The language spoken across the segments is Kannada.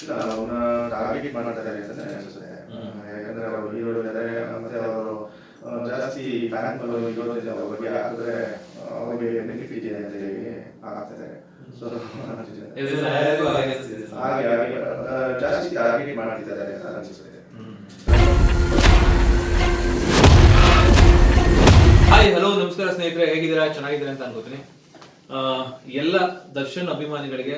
ಇಲ್ಲ ಅವ್ರನ್ನ ಟಾರ್ಗೆಟ್ ಮಾಡ್ತಾರೆ ಅಂತಾನೆ ಅನ್ಸುತ್ತೆ. ಯಾಕಂದ್ರೆ ಅವರು ಹೀರೋ ಇದ್ದಾರೆ, ಮತ್ತೆ ಅವರು ಜಾಸ್ತಿ ಫ್ಯಾನ್ ಫಾಲೋವಿಂಗ್ ಇರೋದ್ರಿಂದ ಅವ್ರ ಬಗ್ಗೆ ಹಾಕಿದ್ರೆ ಅವ್ರಿಗೆ ಬೆನಿಫಿಟ್ ಇದೆ ಅಂತ ಹೇಳಿ ಹಾಕ್ತಾರೆ. ಸೊ ಹಾಗೆ ಹಾಗೆ ಜಾಸ್ತಿ ಟಾರ್ಗೆಟ್ ಮಾಡ್ತಿದ್ದಾರೆ ಅಂತ ಅನ್ಸುತ್ತೆ. ಹಾಯ್ ಹಲೋ ನಮಸ್ಕಾರ ಸ್ನೇಹಿತರೆ, ಹೇಗಿದ್ದೀರಾ? ಚೆನ್ನಾಗಿದ್ದೀರಾ ಅಂತ ಅನ್ಕೋತೀನಿ. ಎಲ್ಲ ದರ್ಶನ್ ಅಭಿಮಾನಿಗಳಿಗೆ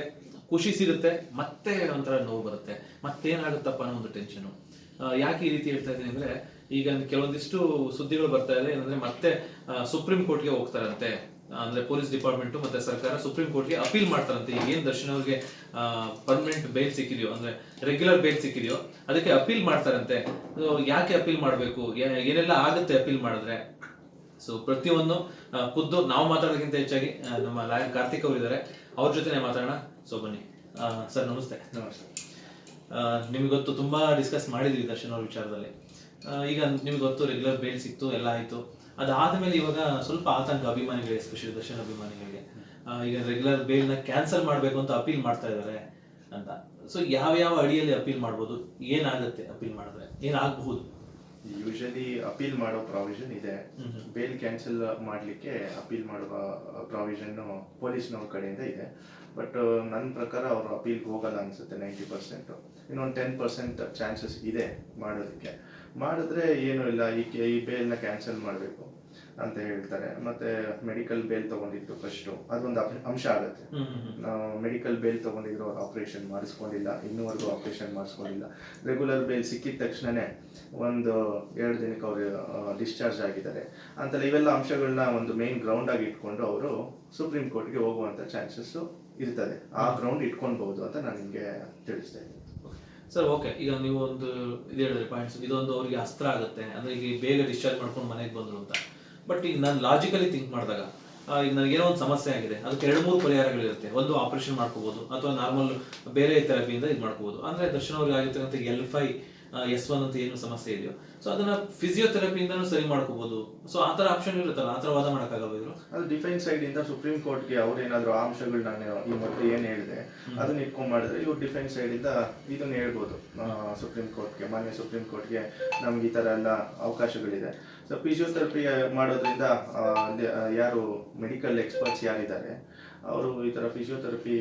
ಖುಷಿ ಸಿಗುತ್ತೆ, ಮತ್ತೆ ಒಂಥರ ನೋವು ಬರುತ್ತೆ, ಮತ್ತೇನಾಗುತ್ತಪ್ಪ ಅನ್ನೋ ಒಂದು ಟೆನ್ಷನ್. ಯಾಕೆ ಈ ರೀತಿ ಹೇಳ್ತಾ ಇದ್ದೀನಿ ಅಂದ್ರೆ, ಈಗ ಕೆಲವೊಂದಿಷ್ಟು ಸುದ್ದಿಗಳು ಬರ್ತಾ ಇದೆ. ಏನಂದ್ರೆ ಮತ್ತೆ ಸುಪ್ರೀಂ ಕೋರ್ಟ್ಗೆ ಹೋಗ್ತಾರಂತೆ. ಅಂದ್ರೆ ಪೊಲೀಸ್ ಡಿಪಾರ್ಟ್ಮೆಂಟ್ ಮತ್ತೆ ಸರ್ಕಾರ ಸುಪ್ರೀಂ ಕೋರ್ಟ್ಗೆ ಅಪೀಲ್ ಮಾಡ್ತಾರಂತೆ. ಈಗ ಏನ್ ದರ್ಶನ್ ಅವ್ರಿಗೆ ಪರ್ಮನೆಂಟ್ ಬೇಲ್ ಸಿಕ್ಕಿದೆಯೋ, ಅಂದ್ರೆ ರೆಗ್ಯುಲರ್ ಬೇಲ್ ಸಿಕ್ಕಿದೆಯೋ, ಅದಕ್ಕೆ ಅಪೀಲ್ ಮಾಡ್ತಾರಂತೆ. ಯಾಕೆ ಅಪೀಲ್ ಮಾಡಬೇಕು, ಏನೆಲ್ಲ ಆಗುತ್ತೆ ಅಪೀಲ್ ಮಾಡಿದ್ರೆ? ಸೊ ಪ್ರತಿಯೊಂದು ಖುದ್ದು ನಾವು ಮಾತಾಡೋದಕ್ಕಿಂತ ಹೆಚ್ಚಾಗಿ ನಮ್ಮ ಲಾಯರ್ ಕಾರ್ತಿಕ್ ಅವರು ಇದ್ದಾರೆ, ಅವ್ರ ಜೊತೆ ಮಾತಾಡೋಣ. ಸೊ ಬನ್ನಿ ಸರ್. ನಮಸ್ತೆ. ನಮಸ್ತೆ. ನಿಮ್ಗೆ ಗೊತ್ತು, ತುಂಬಾ ಡಿಸ್ಕಸ್ ಮಾಡಿದ್ವಿ ದರ್ಶನ್ ಅವ್ರ ವಿಚಾರದಲ್ಲಿ. ಈಗ ನಿಮ್ಗೆ ಗೊತ್ತು, ರೆಗ್ಯುಲರ್ ಬೇಲ್ ಸಿಕ್ತು, ಎಲ್ಲ ಆಯ್ತು. ಅದಾದ್ಮೇಲೆ ಇವಾಗ ಸ್ವಲ್ಪ ಆತಂಕ ಅಭಿಮಾನಿಗಳಿಗೆ, ಎಸ್ಪೆಷಲಿ ದರ್ಶನ್ ಅಭಿಮಾನಿಗಳಿಗೆ. ಈಗ ರೆಗ್ಯುಲರ್ ಬೇಲ್ ನ ಕ್ಯಾನ್ಸಲ್ ಮಾಡ್ಬೇಕು ಅಂತ ಅಪೀಲ್ ಮಾಡ್ತಾ ಇದ್ದಾರೆ ಅಂತ. ಸೊ ಯಾವ ಅಡಿಯಲ್ಲಿ ಅಪೀಲ್ ಮಾಡ್ಬೋದು, ಏನಾಗುತ್ತೆ ಅಪೀಲ್ ಮಾಡಿದ್ರೆ, ಏನಾಗಬಹುದು? ಯೂಶಲಿ ಅಪೀಲ್ ಮಾಡೋ ಪ್ರಾವಿಷನ್ ಇದೆ. ಬೇಲ್ ಕ್ಯಾನ್ಸಲ್ ಮಾಡಲಿಕ್ಕೆ ಅಪೀಲ್ ಮಾಡುವ ಪ್ರಾವಿಷನ್ ಪೊಲೀಸ್ನವ್ರ ಕಡೆಯಿಂದ ಇದೆ. ಬಟ್ ನನ್ನ ಪ್ರಕಾರ ಅವರು ಅಪೀಲ್ಗೆ ಹೋಗಲ್ಲ ಅನ್ಸುತ್ತೆ 90%. ಇನ್ನೊಂದು 10% ಚಾನ್ಸಸ್ ಇದೆ ಮಾಡೋದಕ್ಕೆ. ಮಾಡಿದ್ರೆ ಏನೂ ಇಲ್ಲ, ಈ ಬೇಲ್ನ ಕ್ಯಾನ್ಸಲ್ ಮಾಡಬೇಕು ಅಂತ ಹೇಳ್ತಾರೆ. ಮತ್ತೆ ಮೆಡಿಕಲ್ ಬೇಲ್ ತಗೊಂಡಿದ್ದು ಫಸ್ಟು, ಅದೊಂದು ಅಂಶ ಆಗುತ್ತೆ. ನಾವು ಮೆಡಿಕಲ್ ಬೇಲ್ ತಗೊಂಡಿದ್ರು, ಅವ್ರು ಆಪರೇಷನ್ ಮಾಡಿಸ್ಕೊಂಡಿಲ್ಲ, ಇನ್ನೂವರೆಗೂ ಆಪರೇಷನ್ ಮಾಡಿಸ್ಕೊಂಡಿಲ್ಲ. ರೆಗ್ಯುಲರ್ ಬೇಲ್ ಸಿಕ್ಕಿದ ತಕ್ಷಣನೇ ಒಂದು 2 ದಿನಕ್ಕೆ ಅವರು ಡಿಸ್ಚಾರ್ಜ್ ಆಗಿದ್ದಾರೆ ಅಂತಲ್ಲ. ಇವೆಲ್ಲ ಅಂಶಗಳನ್ನ ಒಂದು ಮೇನ್ ಗ್ರೌಂಡ್ ಆಗಿ ಇಟ್ಕೊಂಡು ಅವರು ಸುಪ್ರೀಂ ಕೋರ್ಟ್ಗೆ ಹೋಗುವಂತ ಚಾನ್ಸಸ್ ಇರ್ತದೆ. ಆ ಗ್ರೌಂಡ್ ಇಟ್ಕೊಳ್ಬಹುದು ಅಂತ ನಾನು ನಿಮ್ಗೆ ತಿಳಿಸ್ತಾ ಇದ್ದೀನಿ. ಸರ್ ಓಕೆ, ಈಗ ನೀವು ಒಂದು ಇದು ಹೇಳಿದ್ರೆ ಪಾಯಿಂಟ್ಸ್, ಇದೊಂದು ಅವರಿಗೆ ಅಸ್ತ್ರ ಆಗುತ್ತೆ. ಅಂದ್ರೆ ಈಗ ಬೇಗ ಡಿಸ್ಚಾರ್ಜ್ ಮಾಡ್ಕೊಂಡು ಮನೆಗೆ ಬಂದ್ರು ಅಂತ. ಬಟ್ ಈಗ ನಾನು ಲಾಜಿಕಲಿ ಥಿಂಕ್ ಮಾಡಿದಾಗ, ಈಗ ನನಗೇನೋ ಒಂದು ಸಮಸ್ಯೆ ಆಗಿದೆ, ಅದಕ್ಕೆ 2-3 ಪರಿಹಾರಗಳಿರುತ್ತೆ. ಒಂದು ಆಪರೇಷನ್ ಮಾಡ್ಕೋಬಹುದು, ಅಥವಾ ನಾರ್ಮಲ್ ಬೇರೆ ಥೆರಪಿಯಿಂದ ಇದು ಮಾಡ್ಕೋಬಹುದು. ಅಂದ್ರೆ ದರ್ಶನ್ ಅವ್ರಿಗೆ ಆಗಿರ್ತಕ್ಕಂಥ L5 S1 ಅಂತ ಏನು ಸಮಸ್ಯೆ ಇದೆಯೋ, ಸೊ ಅದನ್ನ ಫಿಸಿಯೋಥೆರಪಿಯಿಂದನೂ ಸರಿ ಮಾಡ್ಕೋಬಹುದು. ಸೊ ಆ ತರ ಆಪ್ಷನ್ ಇರುತ್ತಲ್ಲ, ಆ ತರ ವಾದ ಮಾಡಕ್ಕಾಗಲ್ಲ ಇದ್ರು? ಅದು ಡಿಫೆನ್ಸ್ ಸೈಡ್ ಇಂದ ಸುಪ್ರೀಂ ಕೋರ್ಟ್ಗೆ ಅವ್ರೇನಾದ್ರು ಆ ಅಂಶಗಳು ನಾನು ಈ ಮೊದಲು ಏನ್ ಹೇಳಿದೆ ಅದನ್ನ ಇಟ್ಕೊಂಡ್ ಮಾಡಿದ್ರೆ, ಇವ್ರು ಡಿಫೆನ್ಸ್ ಸೈಡ್ ಇಂದ ಇದನ್ನ ಹೇಳ್ಬೋದು ಸುಪ್ರೀಂ ಕೋರ್ಟ್ಗೆ. ಮಾನ್ಯ ಸುಪ್ರೀಂ ಕೋರ್ಟ್ಗೆ ನಮ್ಗೆ ಈ ತರ ಎಲ್ಲ ಅವಕಾಶಗಳಿದೆ. ಸೊ ಫಿಸಿಯೋಥೆರಪಿ ಮಾಡೋದ್ರಿಂದ ಯಾರು ಮೆಡಿಕಲ್ ಎಕ್ಸ್ಪರ್ಟ್ಸ್ ಯಾರಿದ್ದಾರೆ ಅವರು ಈ ತರ ಫಿಸಿಯೋಥೆರಪಿ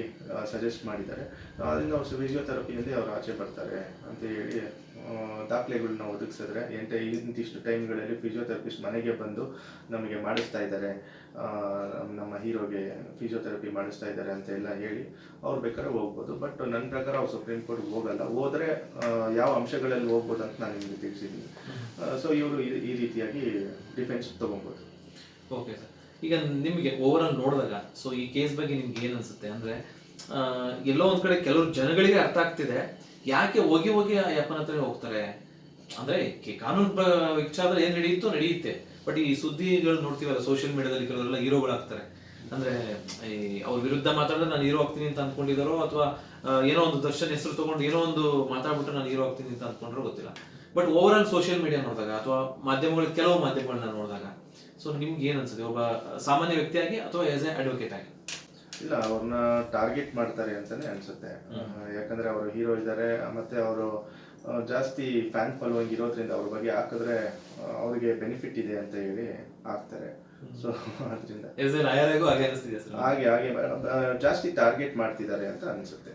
ಸಜೆಸ್ಟ್ ಮಾಡಿದ್ದಾರೆ. ಅದರಿಂದ ಅವ್ರು ಫಿಸಿಯೋಥೆರಪಿಯಲ್ಲಿ ಅವ್ರು ಆಚೆ ಬರ್ತಾರೆ ಅಂತ ಹೇಳಿ ದಾಖಲೆಗಳನ್ನ ಒದಗಿಸಿದ್ರೆ, ಇಂತಿಷ್ಟು ಟೈಮ್ಗಳಲ್ಲಿ ಫಿಸಿಯೋಥೆರಪಿಸ್ಟ್ ಮನೆಗೆ ಬಂದು ನಮಗೆ ಮಾಡಿಸ್ತಾ ಇದ್ದಾರೆ, ನಮ್ಮ ಹೀರೋಗೆ ಫಿಸಿಯೋಥೆರಪಿ ಮಾಡಿಸ್ತಾ ಇದ್ದಾರೆ ಅಂತ ಎಲ್ಲ ಹೇಳಿ ಅವ್ರು ಬೇಕಾದ್ರೆ ಹೋಗ್ಬೋದು. ಬಟ್ ನನ್ನ ಪ್ರಕಾರ ಅವ್ರು ಸುಪ್ರೀಂ ಕೋರ್ಟ್ಗೆ ಹೋಗಲ್ಲ. ಹೋದ್ರೆ ಯಾವ ಅಂಶಗಳಲ್ಲಿ ಹೋಗ್ಬೋದು ಅಂತ ನಾನು ನಿಮಗೆ ತಿಳಿಸಿದ್ದೀನಿ. ಸೊ ಇವರು ಈ ರೀತಿಯಾಗಿ ಡಿಫೆನ್ಸ್ ತಗೊಬೋದು. ಓಕೆ ಸರ್, ಈಗ ನಿಮಗೆ ಓವರ್ ಆಲ್ ನೋಡಿದಾಗ, ಸೊ ಈ ಕೇಸ್ ಬಗ್ಗೆ ನಿಮ್ಗೆ ಏನ್ ಅನ್ಸುತ್ತೆ? ಅಂದ್ರೆ ಎಲ್ಲೋ ಒಂದ್ ಕಡೆ ಕೆಲವರು ಜನಗಳಿಗೆ ಅರ್ಥ ಆಗ್ತಿದೆ, ಯಾಕೆ ಹೋಗಿ ಆ ಯಪ್ಪನ ಹತ್ರ ಹೋಗ್ತಾರೆ ಅಂದ್ರೆ, ಕಾನೂನು ವಿಚಾರದಲ್ಲಿ ಏನ್ ನಡೆಯುತ್ತೆ. ಬಟ್ ಈ ಸುದ್ದಿಗಳು ನೋಡ್ತೀವಲ್ಲ ಸೋಷಿಯಲ್ ಮೀಡಿಯಾದಲ್ಲಿ, ಕೆಲವರೆಲ್ಲ ಹೀರೋಗಳಾಗ್ತಾರೆ. ಅಂದ್ರೆ ಅವ್ರ ವಿರುದ್ಧ ಮಾತಾಡಿದ್ರೆ ನಾನು ಹೀರೋ ಆಗ್ತೀನಿ ಅಂತ ಅನ್ಕೊಂಡಿದಾರೋ, ಅಥವಾ ಏನೋ ಒಂದು ದರ್ಶನ್ ಹೆಸರು ತಗೊಂಡು ಏನೋ ಒಂದು ಮಾತಾಡ್ಬಿಟ್ಟು ನಾನು ಹೀರೋ ಆಗ್ತೀನಿ ಅಂತ ಅನ್ಕೊಂಡ್ರೋ ಗೊತ್ತಿಲ್ಲ. But over all social media ನೋಡಿದಾಗ, ಅಥವಾ ಕೆಲವು ಮಾಧ್ಯಮಗಳನ್ನ ನೋಡಿದಾಗ, ಸೊ ನಿಮ್ಗೆ ಏನ್ ಅನ್ಸುತ್ತೆ, ಒಬ್ಬ ಸಾಮಾನ್ಯ ವ್ಯಕ್ತಿಯಾಗಿ ಅಥವಾ ಆಸ್ ಎ ಅಡ್ವೊಕೇಟ್ ಆಗಿ? ಇಲ್ಲ, ಅವ್ರನ್ನ ಟಾರ್ಗೆಟ್ ಮಾಡ್ತಾರೆ ಅಂತಾನೆ ಅನ್ಸುತ್ತೆ. ಯಾಕಂದ್ರೆ ಅವರು ಹೀರೋ ಇದ್ದಾರೆ, ಮತ್ತೆ ಅವರು ಜಾಸ್ತಿ ಫ್ಯಾನ್ ಫಾಲೋವಿಂಗ್ ಇರೋದ್ರಿಂದ ಅವ್ರ ಬಗ್ಗೆ ಹಾಕಿದ್ರೆ ಅವ್ರಿಗೆ ಬೆನಿಫಿಟ್ ಇದೆ ಅಂತ ಹೇಳಿ ಹಾಕ್ತಾರೆ. ಸೊ ಅದರಿಂದ ಹಾಗೆ ಹಾಗೆ ಜಾಸ್ತಿ ಟಾರ್ಗೆಟ್ ಮಾಡ್ತಿದ್ದಾರೆ ಅಂತ ಅನ್ಸುತ್ತೆ.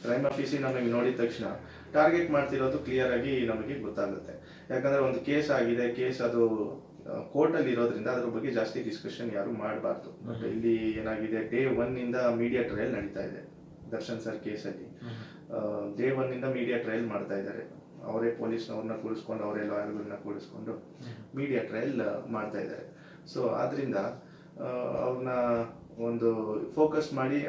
ಕ್ರೈಮ್ ಆಫೀಸಿ ನಮಗೆ ನೋಡಿದ ತಕ್ಷಣ ಟಾರ್ಗೆಟ್ ಮಾಡ್ತಿರೋದು ಕ್ಲಿಯರ್ ಆಗಿ ನಮಗೆ ಗೊತ್ತಾಗುತ್ತೆ. ಯಾಕಂದ್ರೆ ಒಂದು ಕೇಸ್ ಆಗಿದೆ, ಕೇಸ್ ಅದು ಕೋರ್ಟ್ ಅಲ್ಲಿ ಇರೋದ್ರಿಂದ ಅದ್ರ ಬಗ್ಗೆ ಜಾಸ್ತಿ ಡಿಸ್ಕಷನ್ ಯಾರು ಮಾಡಬಾರ್ದು. ಬಟ್ ಇಲ್ಲಿ ಏನಾಗಿದೆ, Day 1 ಇಂದ ಮೀಡಿಯಾ ಟ್ರಯಲ್ ನಡೀತಾ ಇದೆ ದರ್ಶನ್ ಸರ್ ಕೇಸಲ್ಲಿ. Day 1 ಇಂದ ಮೀಡಿಯಾ ಟ್ರಯಲ್ ಮಾಡ್ತಾ ಇದ್ದಾರೆ. ಅವರೇ ಪೊಲೀಸ್ನವ್ರನ್ನ ಕೂಡಿಸ್ಕೊಂಡು, ಅವರೇ ಲಾಯರ್ಗಳನ್ನ ಕೂಡಿಸ್ಕೊಂಡು ಮೀಡಿಯಾ ಟ್ರಯಲ್ ಮಾಡ್ತಾ ಇದ್ದಾರೆ. ಸೊ ಆದ್ರಿಂದ ಅವ್ರನ್ನ ಒಂದು ಫೋಕಸ್ ಮಾಡಿ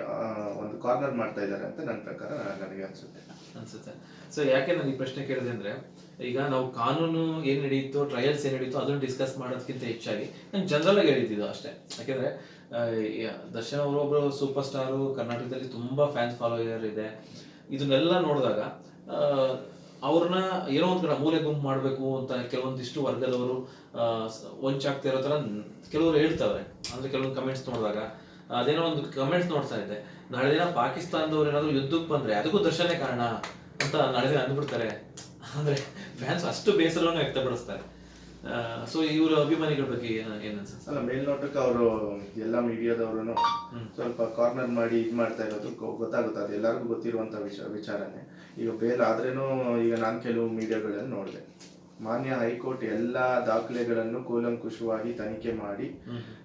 ಒಂದು ಕಾರ್ನರ್ ಮಾಡ್ತಾ ಇದ್ದಾರೆ ಅಂತ ನನ್ನ ಪ್ರಕಾರ ನನಗೆ ಅನ್ಸುತ್ತೆ. ಸೊ ಯಾಕೆ ನಾನು ಈ ಪ್ರಶ್ನೆ ಕೇಳಿದೆ ಅಂದ್ರೆ, ಈಗ ನಾವು ಕಾನೂನು ಏನ್ ನಡೆಯುತ್ತೋ, ಟ್ರಯಲ್ಸ್ ಏನ್ ನಡೆಯುತ್ತೋ ಅದನ್ನ ಡಿಸ್ಕಸ್ ಮಾಡೋದಕ್ಕಿಂತ ಹೆಚ್ಚಾಗಿ ನಾನು ಜನರಲ್ ಆಗಿ ಹೇಳಿದ್ದು ಅಷ್ಟೇ. ಯಾಕೆಂದ್ರೆ ದರ್ಶನ್ ಅವರೊಬ್ರು ಸೂಪರ್ ಸ್ಟಾರು, ಕರ್ನಾಟಕದಲ್ಲಿ ತುಂಬಾ ಫ್ಯಾನ್ಸ್ ಫಾಲೋವರ್ ಇದೆ. ಇದನ್ನೆಲ್ಲ ನೋಡಿದಾಗ ಅವ್ರನ್ನ ಏನೋ ಒಂದ್ ಕಡೆ ಮೂಲೆ ಗುಂಪು ಮಾಡ್ಬೇಕು ಅಂತ ಕೆಲವೊಂದಿಷ್ಟು ವರ್ಗದವರು ಹೊಂಚಾಗ್ತಾ ಇರೋ ತರ ಕೆಲವರು ಹೇಳ್ತಾರೆ. ಅಂದ್ರೆ ಕೆಲವೊಂದು ಕಮೆಂಟ್ಸ್ ನೋಡಿದಾಗ ಅದೇನೋ ಒಂದು ಕಮೆಂಟ್ಸ್ ನೋಡ್ತಾ ಇದ್ದೆ, ನಾಳೆ ದಿನ ಪಾಕಿಸ್ತಾನದವ್ರು ಏನಾದ್ರು ಯುದ್ಧಕ್ಕೆ ಬಂದ್ರೆ ಅದಕ್ಕೂ ದರ್ಶನೇ ಕಾರಣ ಅಂತ ನಾಳೆ ದಿನ ಅಂದ್ಬಿಡ್ತಾರೆ. ಅಂದ್ರೆ ಫ್ಯಾನ್ಸ್ ಅಷ್ಟು ಬೇಸರವನ್ನು ವ್ಯಕ್ತಪಡಿಸ್ತಾರೆ. ಸೊ ಇವ್ರ ಅಭಿಮಾನಿಗಳ ಬಗ್ಗೆ ಏನ್ ಅನ್ಸುತ್ತೆ? ಅಲ್ಲ, ಮೇಲ್ನೋಟಕ್ಕೆ ಅವರು ಎಲ್ಲ ಮೀಡಿಯಾದವರು ಸ್ವಲ್ಪ ಕಾರ್ನರ್ ಮಾಡಿ ಇದು ಮಾಡ್ತಾ ಇರೋದು ಗೊತ್ತಾಗುತ್ತೆ, ಅದು ಎಲ್ಲರಿಗೂ ಗೊತ್ತಿರುವಂತ ವಿಚಾರನೇ. ಈಗ ಬೇಲ್ ಆದ್ರೇನು, ಈಗ ನಾನು ಕೆಲವು ಮೀಡಿಯಾಗಳಲ್ಲಿ ನೋಡಿದೆ, ಮಾನ್ಯ ಹೈಕೋರ್ಟ್ ಎಲ್ಲ ದಾಖಲೆಗಳನ್ನು ಕೂಲಂಕುಷವಾಗಿ ತನಿಖೆ ಮಾಡಿ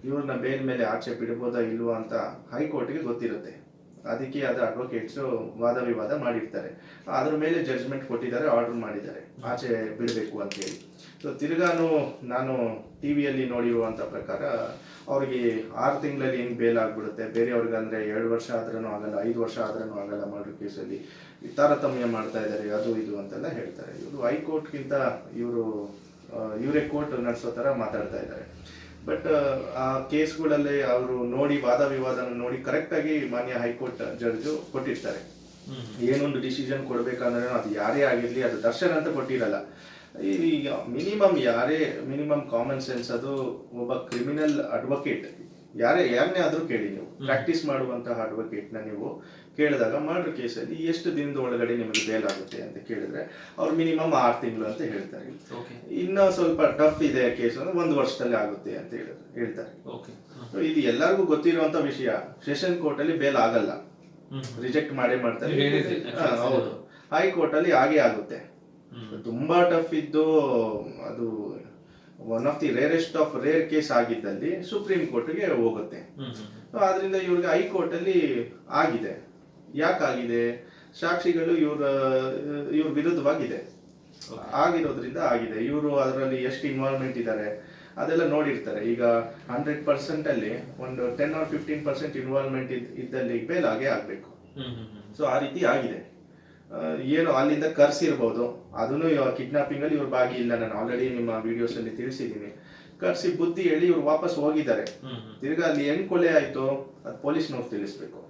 ಇವ್ರನ್ನ ಬೇಲ್ ಮೇಲೆ ಆಚೆ ಬಿಡಬಹುದಾ ಇಲ್ವಾ ಅಂತ ಹೈಕೋರ್ಟ್ಗೆ ಗೊತ್ತಿರುತ್ತೆ. ಅದಕ್ಕೆ ಅದ ಅಡ್ವೊಕೇಟ್ಸ್ ವಾದ ವಿವಾದ ಮಾಡಿರ್ತಾರೆ, ಅದ್ರ ಮೇಲೆ ಜಡ್ಜ್ಮೆಂಟ್ ಕೊಟ್ಟಿದ್ದಾರೆ, ಆರ್ಡರ್ ಮಾಡಿದ್ದಾರೆ ಆಚೆ ಬಿಡಬೇಕು ಅಂತ ಹೇಳಿ. ಸೊ ತಿರ್ಗಾನು ನಾನು ಟಿವಿಯಲ್ಲಿ ನೋಡಿರುವಂತ ಪ್ರಕಾರ ಅವ್ರಿಗೆ 6 ತಿಂಗಳಲ್ಲಿ ಹೆಂಗ್ ಬೇಲ್ ಆಗ್ಬಿಡುತ್ತೆ, ಬೇರೆಯವ್ರಿಗೆ ಅಂದ್ರೆ 2 ವರ್ಷ ಆದ್ರೂ ಆಗಲ್ಲ, 5 ವರ್ಷ ಆದ್ರೂ ಆಗಲ್ಲ, ಮರ್ಡರ್ ಕೇಸಲ್ಲಿ ತಾರತಮ್ಯ ಮಾಡ್ತಾ ಇದ್ದಾರೆ, ಅದು ಇದು ಅಂತೆಲ್ಲ ಹೇಳ್ತಾರೆ. ಇವರು ಹೈಕೋರ್ಟ್ಗಿಂತ ಇವರೇ ಕೋರ್ಟ್ ನಡೆಸೋ ತರ ಮಾತಾಡ್ತಾ ಇದ್ದಾರೆ. ಬಟ್ ಆ ಕೇಸ್ಗಳಲ್ಲಿ ಅವರು ನೋಡಿ ವಾದ ವಿವಾದ ನೋಡಿ ಕರೆಕ್ಟ್ ಆಗಿ ಮಾನ್ಯ ಹೈಕೋರ್ಟ್ ಜಡ್ಜ್ ಕೊಟ್ಟಿರ್ತಾರೆ. ಏನೊಂದು ಡಿಸಿಷನ್ ಕೊಡ್ಬೇಕಂದ್ರೆ ಅದು ಯಾರೇ ಆಗಿರ್ಲಿ, ಅದು ದರ್ಶನ್ ಅಂತ ಕೊಟ್ಟಿರಲ್ಲ. ಈಗ ಮಿನಿಮಮ್ ಕಾಮನ್ ಸೆನ್ಸ್, ಅದು ಒಬ್ಬ ಕ್ರಿಮಿನಲ್ ಅಡ್ವೊಕೇಟ್ ಯಾರನ್ನೇ ಆದ್ರೂ ಕೇಳಿ, ನೀವು ಪ್ರಾಕ್ಟೀಸ್ ಮಾಡುವಂತಹ ಅಡ್ವೊಕೇಟ್ ನ ನೀವು ಕೇಳಿದಾಗ ಮರ್ಡರ್ ಕೇಸಲ್ಲಿ ಎಷ್ಟು ದಿನದ ಒಳಗಡೆ ನಿಮಗೆ ಬೇಲ್ ಆಗುತ್ತೆ ಅಂತ ಕೇಳಿದ್ರೆ ಅವ್ರು ಮಿನಿಮಮ್ 6 ತಿಂಗಳು ಅಂತ ಹೇಳ್ತಾರೆ. ಇನ್ನ ಸ್ವಲ್ಪ ಟಫ್ ಇದೆ ಕೇಸ್ ಅಂದ್ರೆ 1 ವರ್ಷದಲ್ಲಿ ಆಗುತ್ತೆ ಅಂತ ಹೇಳ್ತಾರೆ. ಇದು ಎಲ್ಲರಿಗೂ ಗೊತ್ತಿರುವಂತ ವಿಷಯ. ಸೆಷನ್ ಕೋರ್ಟ್ ಅಲ್ಲಿ ಬೇಲ್ ಆಗಲ್ಲ, ರಿಜೆಕ್ಟ್ ಮಾಡ್ತಾರೆ. ಹೌದು, ಹೈಕೋರ್ಟ್ ಅಲ್ಲಿ ಹಾಗೆ ಆಗುತ್ತೆ. ತುಂಬಾ ಟಫ್ ಇದ್ದು, ಅದು one of the rarest of rare case ಆಗಿದ್ದಲ್ಲಿ ಸುಪ್ರೀಂ ಕೋರ್ಟ್ಗೆ ಹೋಗುತ್ತೆ. ಆದ್ರಿಂದ ಇವ್ರಿಗೆ ಹೈಕೋರ್ಟ್ ಅಲ್ಲಿ ಆಗಿದೆ. ಯಾಕಾಗಿದೆ? ಸಾಕ್ಷಿಗಳು ಇವ್ರ ವಿರುದ್ಧವಾಗಿದೆ, ಆಗಿರೋದ್ರಿಂದ ಆಗಿದೆ. ಇವರು ಅದರಲ್ಲಿ ಎಷ್ಟು ಇನ್ವಾಲ್ವ್ಮೆಂಟ್ ಇದ್ದಾರೆ ಅದೆಲ್ಲ ನೋಡಿರ್ತಾರೆ. ಈಗ 100% ಅಲ್ಲಿ ಒಂದು 10 or 15% ಇನ್ವಾಲ್ವ್ಮೆಂಟ್ ಇದ್ದಲ್ಲಿ ಬೇಲ್ ಆಗೇ ಆಗ್ಬೇಕು. ಸೊ ಆ ರೀತಿ ಆಗಿದೆ. ಏನು ಅಲ್ಲಿಂದ ಕರ್ಸಿರ್ಬೋದು, ಅದನ್ನು ಕಿಡ್ನಾಪಿಂಗ್ ಅಲ್ಲಿ ಇವ್ರ ಭಾಗಿ ಇಲ್ಲ, ನಾನು ಆಲ್ರೆಡಿ ನಿಮ್ಮ ವಿಡಿಯೋಸ್ ಅಲ್ಲಿ ತಿಳಿಸಿದ್ದೀನಿ. ಕರ್ಸಿ ಬುದ್ಧಿ ಹೇಳಿ ಇವ್ರು ವಾಪಸ್ ಹೋಗಿದ್ದಾರೆ. ತಿರ್ಗಾ ಅಲ್ಲಿ ಹೆಂಗ್ ಕೊಲೆ ಆಯ್ತು ಅದು ಪೊಲೀಸ್ನವ್ರು ತಿಳಿಸ್ಬೇಕು.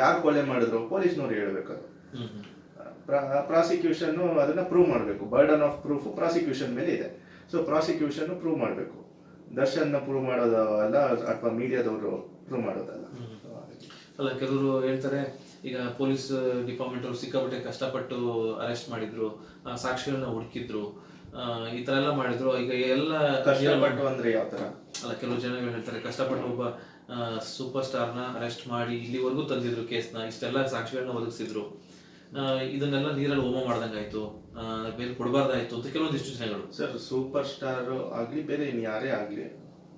ಯಾರು ಕೊಲೆ ಮಾಡಿದ್ರು ಪೊಲೀಸ್ನವ್ರು ಹೇಳ್ಬೇಕು. ಅದು ಪ್ರಾಸಿಕ್ಯೂಷನ್ ಅದನ್ನ ಪ್ರೂವ್ ಮಾಡಬೇಕು. ಬರ್ಡನ್ ಆಫ್ ಪ್ರೂಫ್ ಪ್ರಾಸಿಕ್ಯೂಷನ್ ಮೇಲೆ ಇದೆ. ಸೊ ಪ್ರಾಸಿಕ್ಯೂಷನ್ ಪ್ರೂವ್ ಮಾಡಬೇಕು, ದರ್ಶನ್ ಪ್ರೂವ್ ಮಾಡೋದು ಅಲ್ಲ, ಅಥವಾ ಮೀಡಿಯಾದವರು ಪ್ರೂವ್ ಮಾಡೋದಲ್ಲ. ಅಲ್ಲ, ಕೆಲವರು ಹೇಳ್ತಾರೆ ಈಗ ಪೊಲೀಸ್ ಡಿಪಾರ್ಟ್ಮೆಂಟ್ ಅವರು ಸಿಕ್ಕಾಪಟ್ಟೆ ಕಷ್ಟಪಟ್ಟು ಅರೆಸ್ಟ್ ಮಾಡಿದ್ರು, ಸಾಕ್ಷಿಗಳನ್ನ ಹುಡುಕಿದ್ರು, ಈ ತರ ಎಲ್ಲ ಮಾಡಿದ್ರು. ಈಗ ಎಲ್ಲ ಕಷ್ಟಪಟ್ಟು ಅಂದ್ರೆ ಯಾವ ತರ? ಅಲ್ಲ, ಕೆಲವು ಜನಗಳು ಹೇಳ್ತಾರೆ ಕಷ್ಟಪಟ್ಟು ಒಬ್ಬ ಸೂಪರ್ ಸ್ಟಾರ್ ನ ಅರೆಸ್ಟ್ ಮಾಡಿ ಇಲ್ಲಿವರೆಗೂ ತಂದಿದ್ರು ಕೇಸ್ನ, ಇಷ್ಟೆಲ್ಲ ಸಾಕ್ಷಿಗಳನ್ನ ಒದಗಿಸಿದ್ರು, ಇದನ್ನೆಲ್ಲ ನೀರಲ್ಲಿ ಹೋಮ ಮಾಡ್ದಂಗಾಯ್ತು, ಬೇರೆ ಕೊಡಬಾರ್ದಾಯ್ತು ಅಂತ ಕೆಲವೊಂದಿಷ್ಟು ಜನಗಳು. ಸರ್, ಸೂಪರ್ ಸ್ಟಾರ್ ಆಗ್ಲಿ ಬೇರೆ ಯಾರೇ ಆಗ್ಲಿ,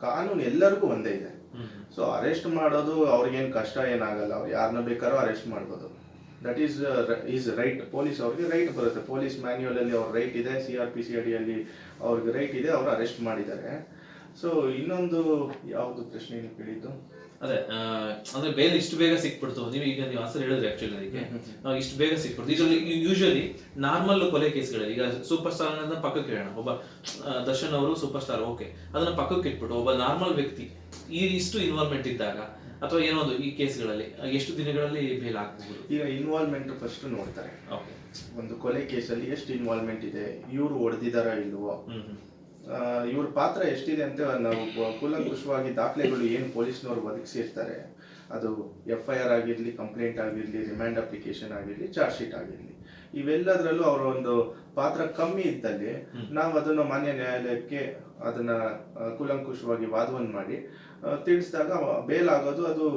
ಕಾನೂನು ಎಲ್ಲರಿಗೂ ಒಂದೇ ಇದೆ. ಸೊ ಅರೆಸ್ಟ್ ಮಾಡೋದು ಅವ್ರಿಗೇನು ಕಷ್ಟ ಏನಾಗಲ್ಲ, ಅವ್ರು ಯಾರನ್ನ ಬೇಕಾದ್ರೂ ಅರೆಸ್ಟ್ ಮಾಡ್ಬೋದು. That is right. ಪೊಲೀಸ್ ಅವ್ರಿಗೆ ರೈಟ್ ಬರುತ್ತೆ, ಪೊಲೀಸ್ ಮ್ಯಾನ್ಯುಯಲ್ ಅಲ್ಲಿ ಅವ್ರ ರೈಟ್ ಇದೆ, CRPC ಅಡಿಯಲ್ಲಿ ಅವ್ರಿಗೆ ರೈಟ್ ಇದೆ, ಅವ್ರು ಅರೆಸ್ಟ್ ಮಾಡಿದ್ದಾರೆ. ಸೊ ಇನ್ನೊಂದು ಯಾವ್ದು ಪ್ರಶ್ನೆ ಕೇಳಿದ್ದು? ಅದೇ ಅಂದ್ರೆ ಬೇಲ್ ಇಷ್ಟು ಬೇಗ ಸಿಕ್ಬಿಡ್ತು. ನೀವು ಆನ್ಸರ್ ಹೇಳಿದ್ರೆ ಆಕ್ಚುಲಿ ಅದಕ್ಕೆ ಇಷ್ಟು ಬೇಗ ಸಿಕ್ಬಿಡ್ತು. ಇದರಲ್ಲಿ ಯೂಶುವಲಿ ನಾರ್ಮಲ್ ಕೊಲೆ ಕೇಸ್ಗಳಲ್ಲಿ ಈಗ ಸೂಪರ್ ಸ್ಟಾರ್ ಅನ್ನೋದನ್ನ ಪಕ್ಕಕ್ಕೆ ಇಡೋಣ, ಒಬ್ಬ ದರ್ಶನ್ ಅವರು ಸೂಪರ್ ಸ್ಟಾರ್, ಓಕೆ, ಅದನ್ನ ಪಕ್ಕಕ್ಕೆ ಇಟ್ಬಿಟ್ಟು ಒಬ್ಬ ನಾರ್ಮಲ್ ವ್ಯಕ್ತಿ ಇಷ್ಟು ಇನ್ವಾಲ್ವ್ಮೆಂಟ್ ಇದ್ದಾಗ ಅಥವಾ ಏನೋ ಒಂದು ಈ ಕೇಸ್ಗಳಲ್ಲಿ ಎಷ್ಟು ದಿನಗಳಲ್ಲಿ ಬೇಲ್ ಆಗಬಹುದು? ಈಗ ಇನ್ವಾಲ್ವ್ಮೆಂಟ್ ಫಸ್ಟ್ ನೋಡ್ತಾರೆ. ಒಂದು ಕೊಲೆ ಕೇಸಲ್ಲಿ ಎಷ್ಟು ಇನ್ವಾಲ್ವ್ಮೆಂಟ್ ಇದೆ, ಇವ್ರು ಹೊಡೆದಿದಾರ ಇಲ್ವೋ, ಇವ್ರ ಪಾತ್ರ ಎಷ್ಟಿದೆ ಅಂತ ನಾವು ಕೂಲಂಕುಷವಾಗಿ ದಾಖಲೆಗಳು ಏನು ಪೊಲೀಸ್ನವ್ರು ಒದಗಿಸಿರ್ತಾರೆ, ಅದು FIR ಆಗಿರ್ಲಿ, ಕಂಪ್ಲೇಂಟ್ ಆಗಿರ್ಲಿ, ರಿಮ್ಯಾಂಡ್ ಅಪ್ಲಿಕೇಶನ್ ಆಗಿರ್ಲಿ, ಚಾರ್ಜ್ ಶೀಟ್ ಆಗಿರ್ಲಿ, ಇವೆಲ್ಲದರಲ್ಲೂ ಅವರ ಒಂದು ಪಾತ್ರ ಕಮ್ಮಿ ಇದ್ದಲ್ಲಿ ನಾವು ಅದನ್ನು ಮಾನ್ಯ ನ್ಯಾಯಾಲಯಕ್ಕೆ ಅದನ್ನ ಕೂಲಂಕುಷವಾಗಿ ವಾದವನ್ನು ಮಾಡಿ ತಿಳಿಸಿದಾಗ ಬೇಲ್ ಆಗೋದು ಅದು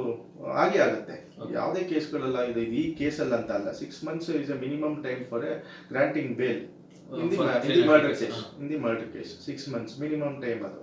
ಹಾಗೆ ಆಗುತ್ತೆ. ಯಾವುದೇ ಕೇಸ್ಗಳೆಲ್ಲ ಇದು ಈ ಕೇಸಲ್ಲ ಅಂತ ಅಲ್ಲ, 6 months is a minimum time for a granting bail. In the murder case, 6 months minimum time ಅದು.